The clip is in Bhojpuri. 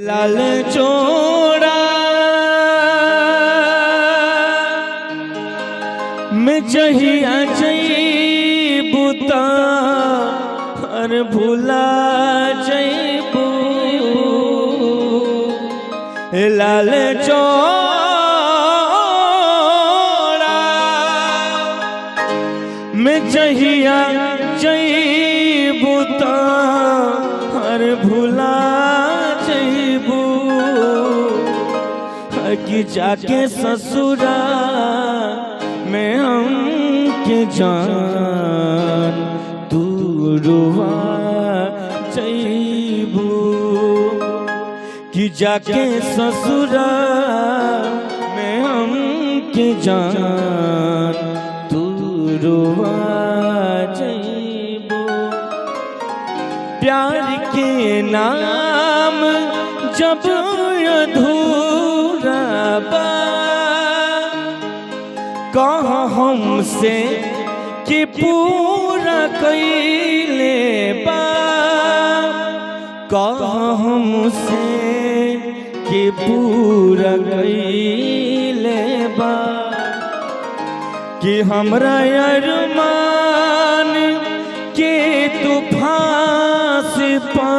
लाल चोड़ा में जहिया जईबू ता हर भूला जईबू। लाल चोड़ा में जहिया जईबू ता हर भूला कि जाके ससुरा में हम के जान तू रुआ जईबू। कि जाके ससुरा में हम के जान तू रुआ जईबू। प्यार के नाम जब अधूरा बा कह हमसे कि पूरा कइले बा। कह हमसे कि पूरा कइले बा। कि हमरा अरमान के तू फांस पा